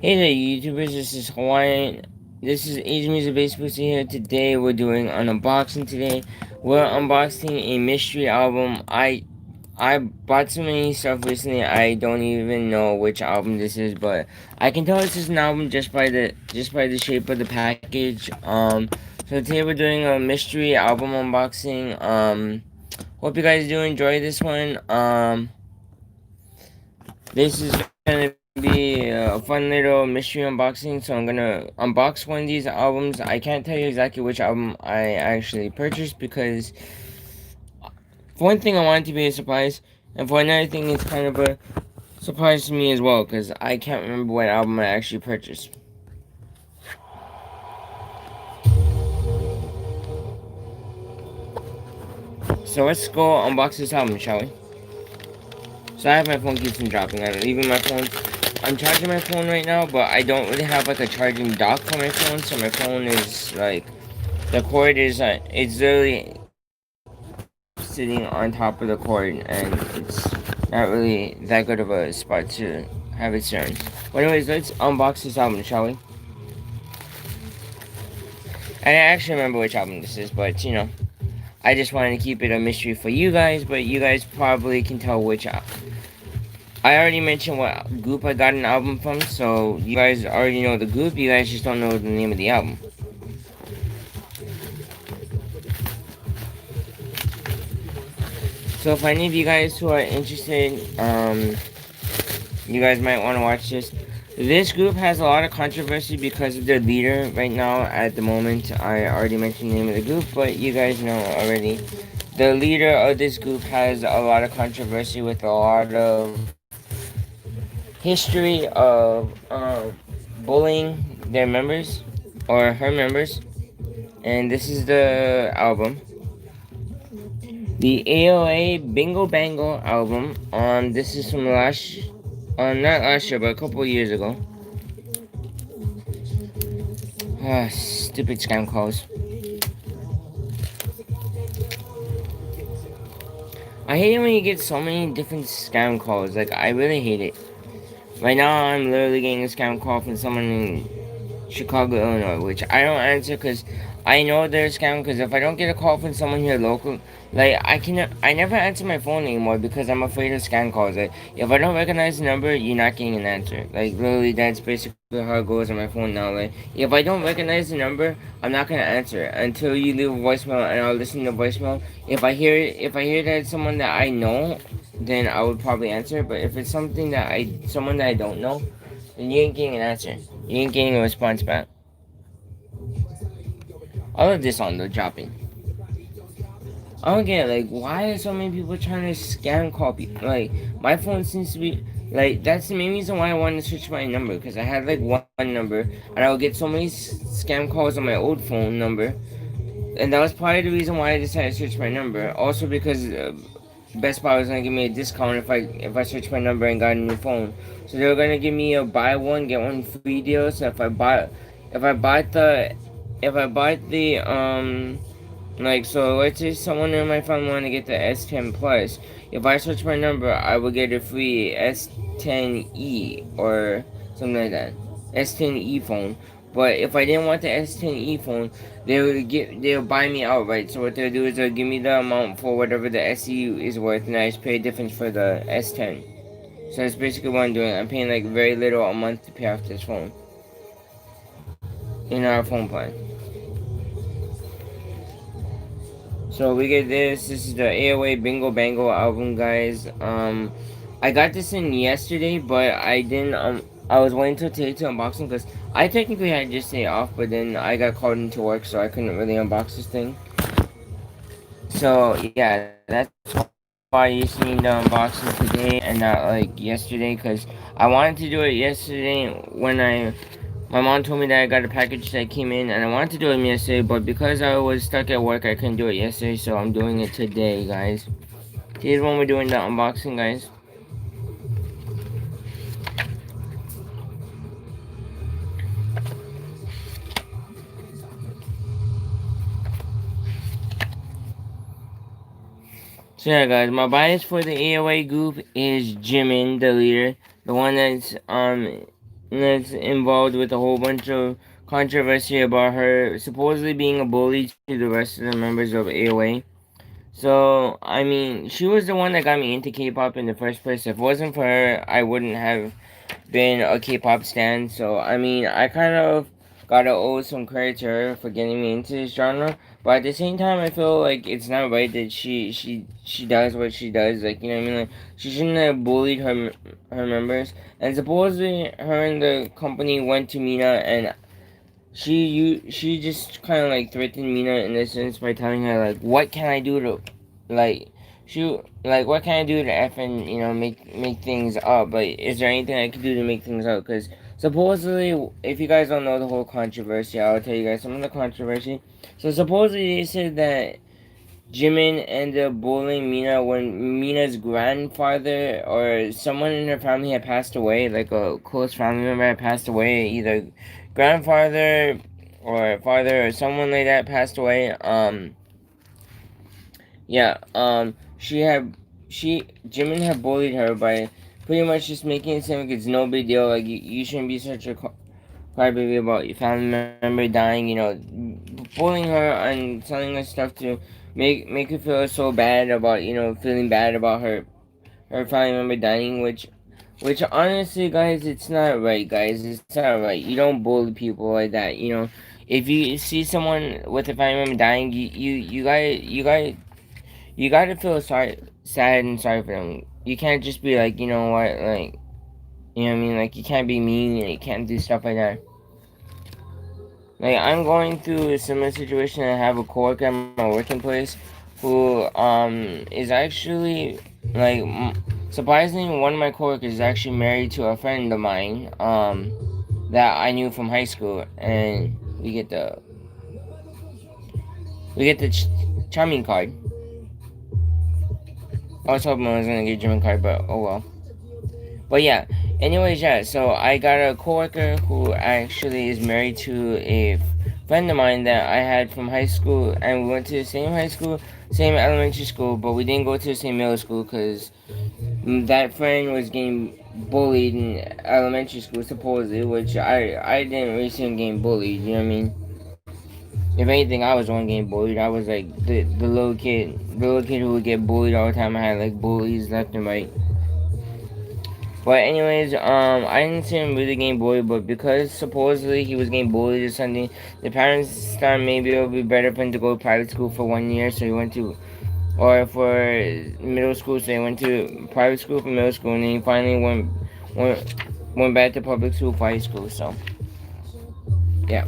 Hey there, YouTubers. This is Hawaiian. This is Asian Music Bass Pussy here. Today, we're doing an unboxing. Today, we're unboxing a mystery album. I bought so many stuff recently. I don't even know which album this is, but I can tell this is an album just by the shape of the package. So today we're doing a mystery album unboxing. Hope you guys do enjoy this one. This is gonna be a fun little mystery unboxing. So I'm gonna unbox one of these albums. I can't tell you exactly which album I actually purchased because for one thing I want it to be a surprise, and for another thing it's kind of a surprise to me as well because I can't remember what album I actually purchased. So let's go unbox this album, shall we? So I have my phone keeps from dropping. I'm leaving my phone. I'm charging my phone right now, but I don't really have like a charging dock for my phone, so my phone is like the cord is it's literally sitting on top of the cord, and it's not really that good of a spot to have it turned. But anyways, let's unbox this album, shall we? And I actually remember which album this is, but I just wanted to keep it a mystery for you guys. But you guys probably can tell which. I already mentioned what group I got an album from, so you guys already know the group. You guys just don't know the name of the album. So if any of you guys who are interested, you guys might want to watch this. This group has a lot of controversy because of their leader right now at the moment. I already mentioned the name of the group, but you guys know already. The leader of this group has a lot of controversy with a lot of history of bullying their members or her members. And this is the album. The AOA Bingo Bango album. This is from not last year, but a couple of years ago. Stupid scam calls. I hate it when you get so many different scam calls. Like, I really hate it. Right now, I'm literally getting a scam call from someone in Chicago, Illinois, which I don't answer because I know they're a scam. Because if I don't get a call from someone here local, like I never answer my phone anymore because I'm afraid of scam calls. Like if I don't recognize the number, you're not getting an answer. Like literally, that's basically how it goes on my phone now. Like if I don't recognize the number, I'm not gonna answer it until you leave a voicemail, and I'll listen to the voicemail. If I hear that it's someone that I know, then I would probably answer. But if it's someone that I don't know, then you ain't getting an answer. You ain't getting a response back. I love this song though, dropping. I don't get it, like why are so many people trying to scam call people? Like my phone seems to be like that's the main reason why I wanted to switch my number because I had like one number and I would get so many scam calls on my old phone number, and that was part of the reason why I decided to switch my number. Also because Best Buy was gonna give me a discount if I switched my number and got a new phone. So they were gonna give me a buy one get one free deal. So if I bought the if I bought the like so let's say someone in my family wanted to get the S10 Plus. If I switch my number, I would get a free S10e or something like that. S10e phone. But if I didn't want the S10e phone, they would buy me outright. So what they'll do is they'll give me the amount for whatever the SE is worth, and I just pay a difference for the S10. So that's basically what I'm doing. I'm paying like very little a month to pay off this phone in our phone plan. So we get this. This is the AOA Bingo Bango album, guys. I got this in yesterday, but I didn't. I was waiting till today to unboxing because I technically had just day off, but then I got called into work, so I couldn't really unbox this thing. So yeah, that's why you seen the unboxing today and not like yesterday, because I wanted to do it yesterday when my mom told me that I got a package that came in, and I wanted to do it yesterday, but because I was stuck at work, I couldn't do it yesterday, so I'm doing it today, guys. Here's when we're doing the unboxing, guys. So yeah, guys, my bias for the AOA group is Jimin, the leader. the one that's involved with a whole bunch of controversy about her supposedly being a bully to the rest of the members of AOA. So, I mean, she was the one that got me into K-pop in the first place. If it wasn't for her, I wouldn't have been a K-pop stan. So, I mean, I kind of gotta owe some credit to her for getting me into this genre. But at the same time, I feel like it's not right that she does what she does. Like, you know what I mean? Like, she shouldn't have bullied her members. And supposedly, her and the company went to Mina and she just kind of like threatened Mina in a sense by telling her like, what can I do to, like, what can I do to f and make things up? Like, is there anything I can do to make things up? Because supposedly, if you guys don't know the whole controversy, I'll tell you guys some of the controversy. So supposedly they said that Jimin ended up bullying Mina when Mina's grandfather or someone in her family had passed away, like a close family member had passed away, either grandfather or father or someone like that passed away. Yeah, she Jimin had bullied her by pretty much just making it seem like it's no big deal, like you shouldn't be such a crybaby about your family member dying, bullying her and telling her stuff to make her feel so bad about feeling bad about her family member dying, which honestly, guys, it's not right, guys. It's not right. You don't bully people like that. If you see someone with a family member dying, you gotta feel sad and sorry for them. You can't just be like, you know what, like, you know what I mean? Like, you can't be mean and you can't do stuff like that. Like, I'm going through a similar situation. I have a coworker at my working place who is actually like surprisingly, one of my coworkers is actually married to a friend of mine that I knew from high school, and we get the charming card. I was hoping I was gonna get a German card, but oh well. But yeah, anyways, yeah. So I got a coworker who actually is married to a friend of mine that I had from high school, and we went to the same high school, same elementary school, but we didn't go to the same middle school because that friend was getting bullied in elementary school supposedly, which I didn't really see him getting bullied. You know what I mean? If anything, I was the one getting bullied. I was like the little kid who would get bullied all the time. I had like bullies left and right. But anyways, I didn't see him really getting bullied, but because supposedly he was getting bullied or something, the parents thought maybe it would be better for him to go to private school for 1 year, so he went to, or for middle school, so he went to private school for middle school, and then he finally went, went back to public school for high school. So yeah.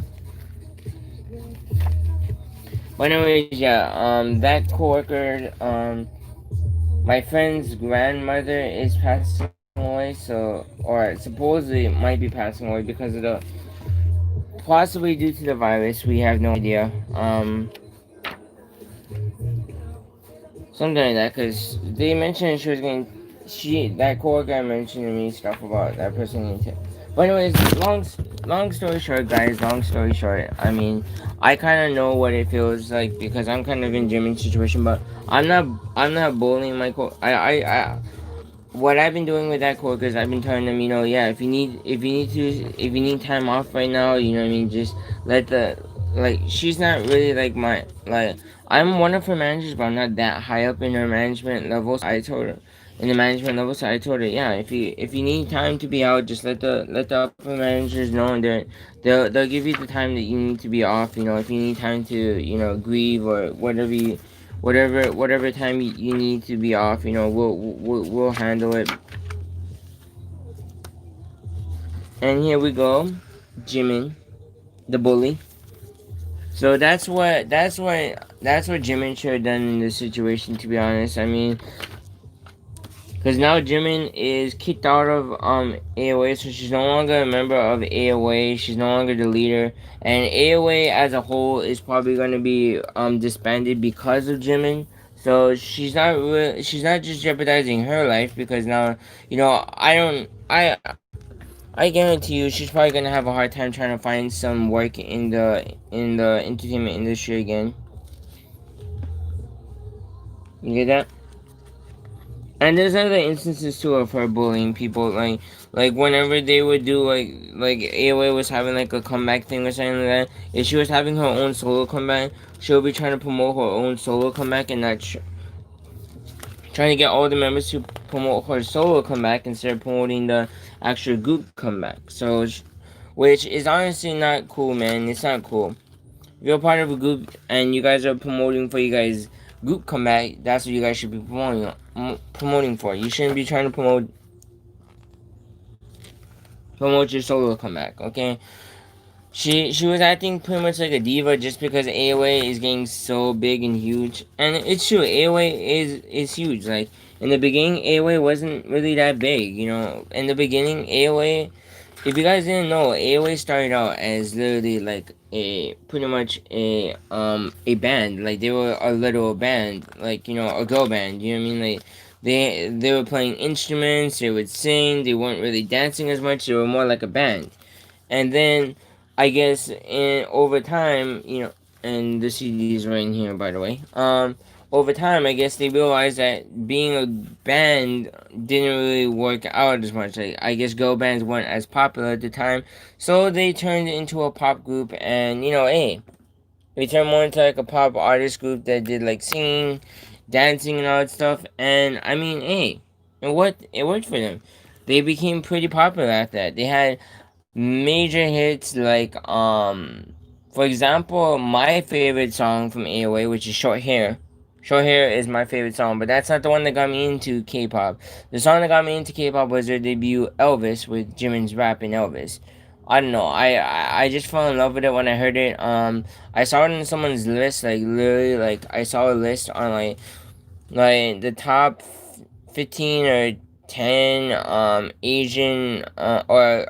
But anyways, yeah, that coworker, my friend's grandmother is passing away, or supposedly might be passing away because of possibly due to the virus. We have no idea. Something like that, because they mentioned she was getting, that coworker mentioned to me stuff about that person getting. But anyways, long story short, guys. Long story short, I mean, I kind of know what it feels like because I'm kind of in Jimin's situation, but I'm not bullying my what I've been doing with that coworker is I've been telling them, yeah, if you need time off right now, you know what I mean, just let the, like, she's not really like I'm one of her managers, but I'm not that high up in her management level. So I told her in the management level, so I told her, yeah, if you need time to be out, just let the upper managers know, and they'll give you the time that you need to be off. If you need time to grieve or whatever time you need to be off, we'll handle it. And here we go, Jimin, the bully. So that's what Jimin should have done in this situation. To be honest, I mean, because now Jimin is kicked out of AOA, so she's no longer a member of AOA. She's no longer the leader, and AOA as a whole is probably going to be disbanded because of Jimin. So she's not just jeopardizing her life because now I guarantee you she's probably gonna have a hard time trying to find some work in the entertainment industry again. You get that? And there's other instances too of her bullying people, like whenever they would do like AOA was having like a comeback thing or something like that. If she was having her own solo comeback, she'll be trying to promote her own solo comeback and not trying to get all the members to promote her solo comeback instead of promoting the actual group comeback. So, which is honestly not cool, man. It's not cool. If you're part of a group and you guys are promoting for you guys group comeback, that's what you guys should be promoting for. You shouldn't be trying to promote your solo comeback. Okay. She was acting pretty much like a diva just because AOA is getting so big and huge, and it's true. AOA is huge. Like in the beginning, AOA wasn't really that big. You know, in the beginning, AOA. If you guys didn't know, AOA started out as literally like a pretty much a band. Like they were a little band, like you know a girl band. You know what I mean? Like they were playing instruments. They would sing. They weren't really dancing as much. They were more like a band. And then I guess in over time, you know, and the CD is right in here, by the way. Over time, I guess they realized that being a band didn't really work out as much. Like, I guess girl bands weren't as popular at the time, so they turned it into a pop group. And you know, hey, they turned more into like a pop artist group that did like singing, dancing, and all that stuff. And I mean, hey, it worked for them. They became pretty popular after that. They had major hits like for example, my favorite song from AOA, which is Short Hair. Short Hair is my favorite song, but that's not the one that got me into K-pop. The song that got me into K-pop was their debut Elvis with Jimin's rap in Elvis. I don't know. I just fell in love with it when I heard it. I saw it on someone's list, like literally, like I saw a list on like the top 15 or 10 Asian or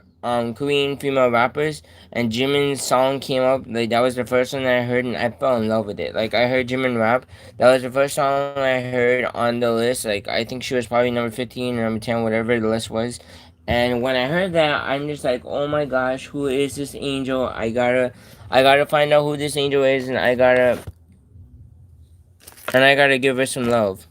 Korean female rappers, and Jimin's song came up. Like that was the first one that I heard, and I fell in love with it. Like I heard Jimin rap. That was the first song I heard on the list. Like I think she was probably number 15 or number 10, whatever the list was. And when I heard that, I'm just like, oh my gosh, who is this angel? I gotta find out who this angel is, and I gotta give her some love.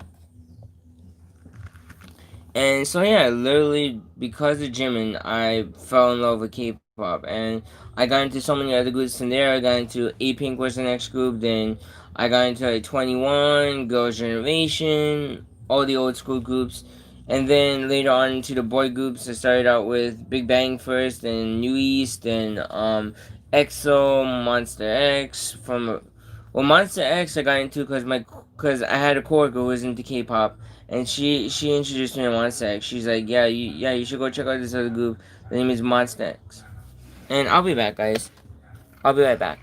And so yeah, literally because of Jimin, I fell in love with K-pop, and I got into so many other groups from there. I got into A Pink was the next group, then I got into like 21, Girls' Generation, all the old school groups, and then later on into the boy groups. I started out with Big Bang first, then New East, then EXO, Monster X. Monster X I got into because I had a coworker who was into K-pop, and she introduced me to Monster X. She's like, yeah, you should go check out this other group. The name is Monster X. And I'll be back, guys. I'll be right back.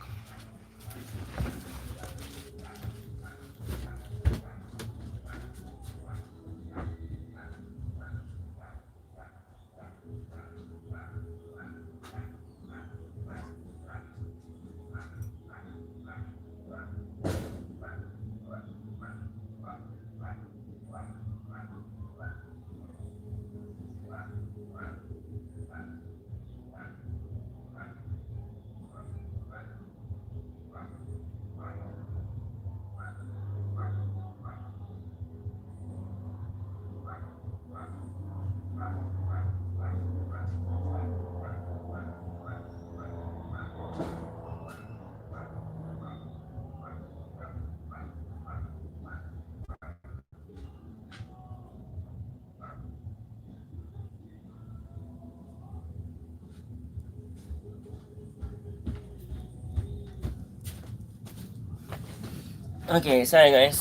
Okay, sorry guys.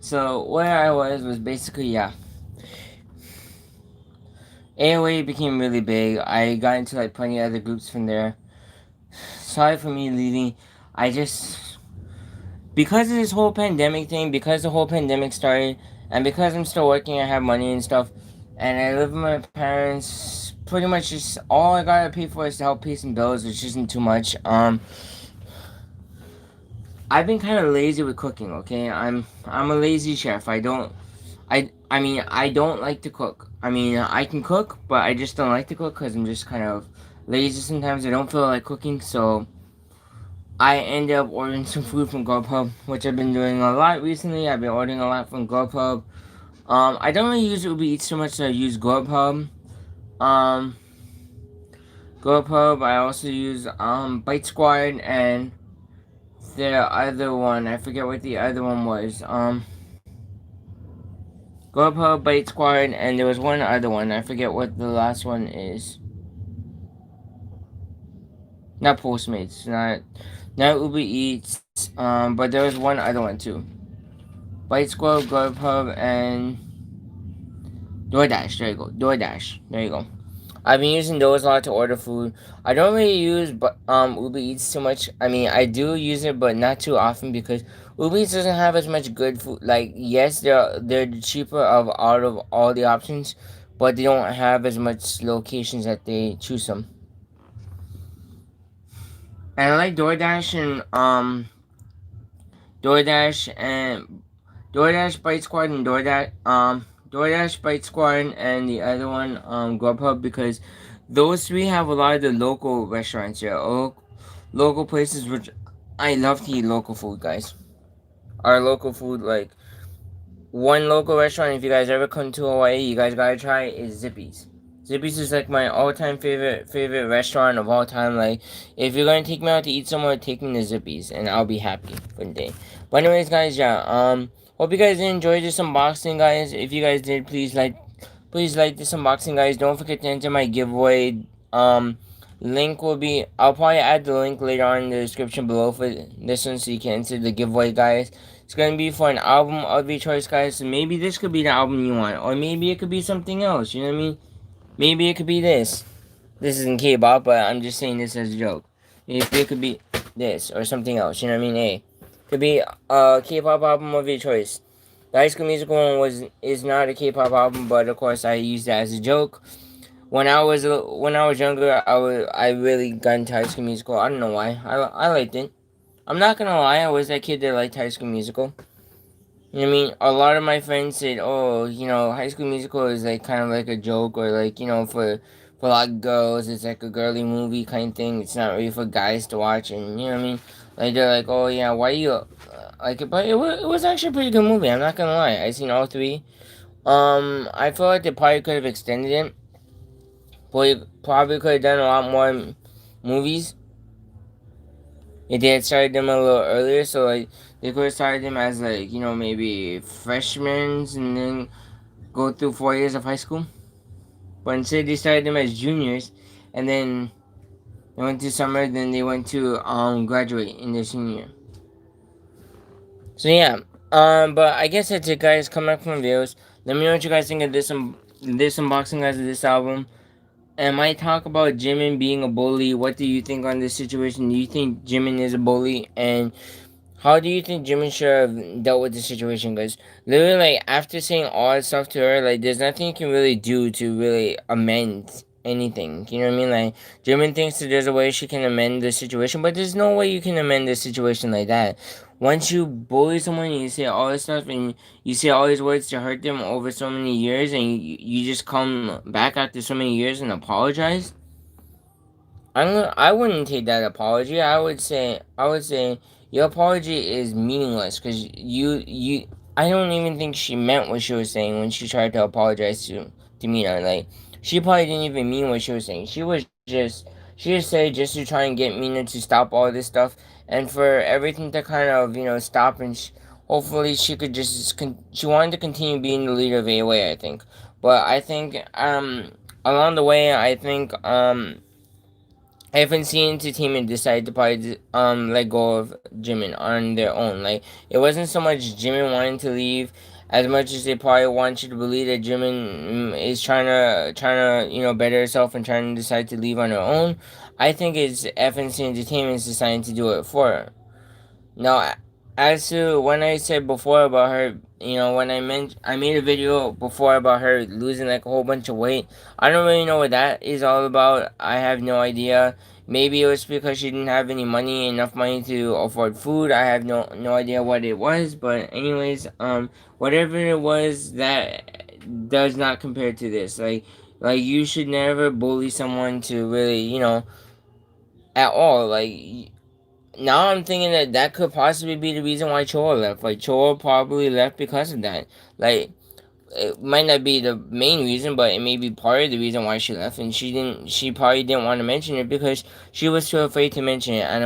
So where I was basically yeah. AOA became really big. I got into like plenty of other groups from there. Sorry for me leaving. I just because of this whole pandemic thing, because the whole pandemic started, and because I'm still working, I have money and stuff, and I live with my parents. Pretty much, just all I gotta pay for is to help pay some bills, which isn't too much. I've been kind of lazy with cooking. Okay, I'm a lazy chef. I mean I don't like to cook. I mean I can cook, but I just don't like to cook because I'm just kind of lazy sometimes. I don't feel like cooking, so I end up ordering some food from Qpop, which I've been doing a lot recently. I've been ordering a lot from Qpop. I don't really use Uber Eats too much, so I use Grubhub. Um, Grubhub. I also use Bite Squad and the other one. I forget what the other one was. Grubhub, Bite Squad, and there was one other one. I forget what the last one is. Not Postmates. Not Uber Eats. But there was one other one too. Bite Squad, Grubhub, and DoorDash. There you go. DoorDash. There you go. I've been using those a lot to order food. I don't really use Uber Eats too much. I mean, I do use it, but not too often because Uber Eats doesn't have as much good food. Like, yes, they're the cheaper of out of all the options, but they don't have as much locations that they choose them. And I like DoorDash and DoorDash Bite Squad and DoorDash Bite Squad and the other one Grubhub because those three have a lot of the local restaurants here, local places which I love to eat local food, guys. Our local food, like one local restaurant, if you guys ever come to Hawaii, you guys gotta try is Zippy's. Zippy's is like my all-time favorite restaurant of all time. Like, if you're gonna take me out to eat somewhere, take me to Zippy's, and I'll be happy for the day. But anyways, guys, yeah. Hope you guys enjoyed this unboxing, guys. If you guys did, please like this unboxing, guys. Don't forget to enter my giveaway. Link will be. I'll probably add the link later on in the description below for this one, so you can enter the giveaway, guys. It's gonna be for an album of your choice, guys. So maybe this could be the album you want, or maybe it could be something else. You know what I mean? Maybe it could be this. This isn't Kpop, but I'm just saying this as a joke. If it could be this or something else, you know what I mean? Hey, could be a Kpop album of your choice. The High School Musical one is not a Kpop album, but of course I used that as a joke. When I was younger, I really got into High School Musical. I don't know why. I liked it. I'm not gonna lie. I was that kid that liked High School Musical. You know what I mean? A lot of my friends said, "Oh, High School Musical is like kind of like a joke, or like for a lot of girls, it's like a girly movie kind of thing. It's not really for guys to watch." And you know what I mean? Like they're like, "Oh yeah, why you like it?" But it was actually a pretty good movie. I'm not gonna lie. I seen all three. I feel like they probably could have extended it. Probably could have done a lot more movies if they had started them a little earlier. So like they could have started them as like maybe freshmen and then go through 4 years of high school. But instead they started them as juniors, and then they went to summer. Then they went to graduate in their senior year. So yeah, but I guess that's it, guys. Come back from videos. Let me know what you guys think of this unboxing, guys, of this album. And might talk about Jimin being a bully. What do you think on this situation? Do you think Jimin is a bully? And how do you think Jimin should have dealt with the situation? Because literally, like, after saying all that stuff to her, like, there's nothing you can really do to really amend anything. You know what I mean? Like, Jimin thinks that there's a way she can amend the situation, but there's no way you can amend the situation like that. Once you bully someone and you say all this stuff and you say all these words to hurt them over so many years, and you just come back after so many years and apologize, I wouldn't take that apology. I would say your apology is meaningless because you I don't even think she meant what she was saying when she tried to apologize to Mina. Like she probably didn't even mean what she was saying. She just said just to try and get Mina to stop all this stuff and for everything to kind of stop and hopefully she could she wanted to continue being the leader of AOA. I think, but I think along the way I think FNC Entertainment decided to probably let go of Jimin on their own. Like it wasn't so much Jimin wanting to leave as much as they probably want you to believe that Jimin is trying to better herself and trying to decide to leave on her own. I think it's FNC Entertainment's deciding to do it for her. Now, as to when I said before about her, when I made a video before about her losing like a whole bunch of weight. I don't really know what that is all about. I have no idea. Maybe it was because she didn't have enough money to afford food. I have no idea what it was. But anyways, whatever it was, that does not compare to this. Like you should never bully someone to really, at all. Like now I'm thinking that could possibly be the reason why Choa left. Like Choa probably left because of that. Like it might not be the main reason, but it may be part of the reason why she left, and she probably didn't want to mention it because she was too afraid to mention it. And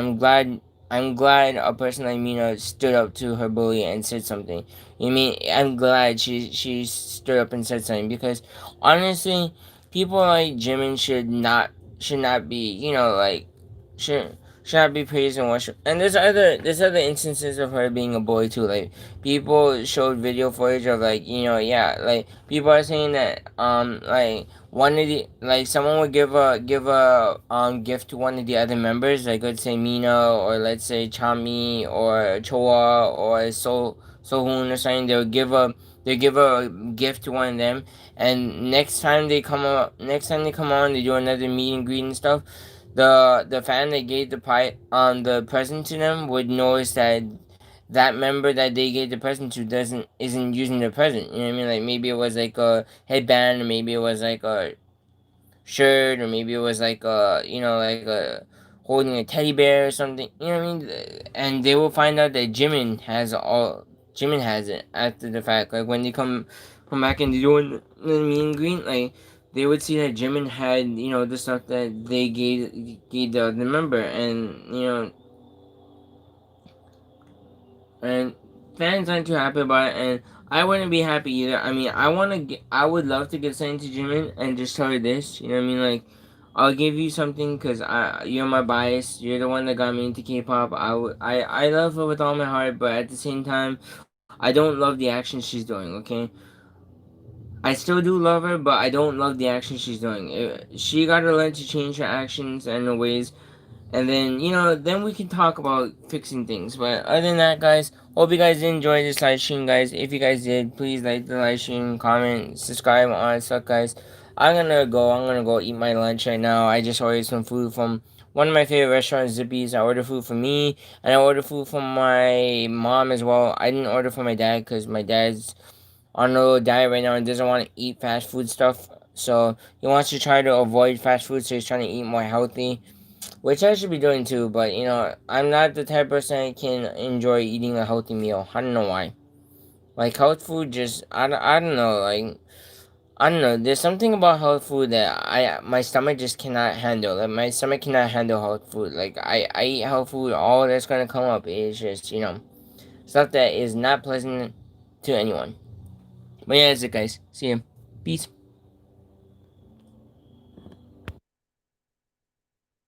I'm glad a person like Mina stood up to her bully and said something. You mean I'm glad she stood up and said something because honestly, people like Jimin should not be, like should not be praised and worship. And there's other instances of her being a bully too. Like people showed video footage of like yeah, like people are saying that like one of the like someone would give a gift to one of the other members, like let's say Mina or let's say Chami or Choa or Sohun or something. They give a gift to one of them, and next time they come on, they do another meet and greet and stuff. The fan that gave the present to them would notice that that member that they gave the present to doesn't isn't using the present. You know what I mean? Like maybe it was like a headband, or maybe it was like a shirt, or maybe it was like like a holding a teddy bear or something. You know what I mean? And they will find out that Jimin has it after the fact. Like when they come back and they doing the meet and greet, like they would see that Jimin had the stuff that they gave the member, and and fans aren't too happy about it, and I wouldn't be happy either. I mean, I would love to get something to Jimin and just tell her this. You know what I mean? Like, I'll give you something because you're my bias. You're the one that got me into K-pop. I love her with all my heart, but at the same time, I don't love the actions she's doing. Okay, I still do love her, but I don't love the actions she's doing. She got to learn to change her actions and her ways, and then then we can talk about fixing things. But other than that, guys, hope you guys did enjoy this live stream, guys. If you guys did, please like the live stream, comment, subscribe, all that stuff, guys. I'm gonna go eat my lunch right now. I just ordered some food from one of my favorite restaurants, Zippy's. I ordered food for me, and I ordered food for my mom as well. I didn't order for my dad because my dad's on a little diet right now and doesn't want to eat fast food stuff. So he wants to try to avoid fast food, so he's trying to eat more healthy, which I should be doing too. But I'm not the type of person that can enjoy eating a healthy meal. I don't know why. Like health food, just I don't know. Like I don't know. There's something about health food that my stomach just cannot handle. Like my stomach cannot handle health food. Like I eat health food. All that's gonna come up is just stuff that is not pleasant to anyone. But yeah, that's it, guys. See you. Peace.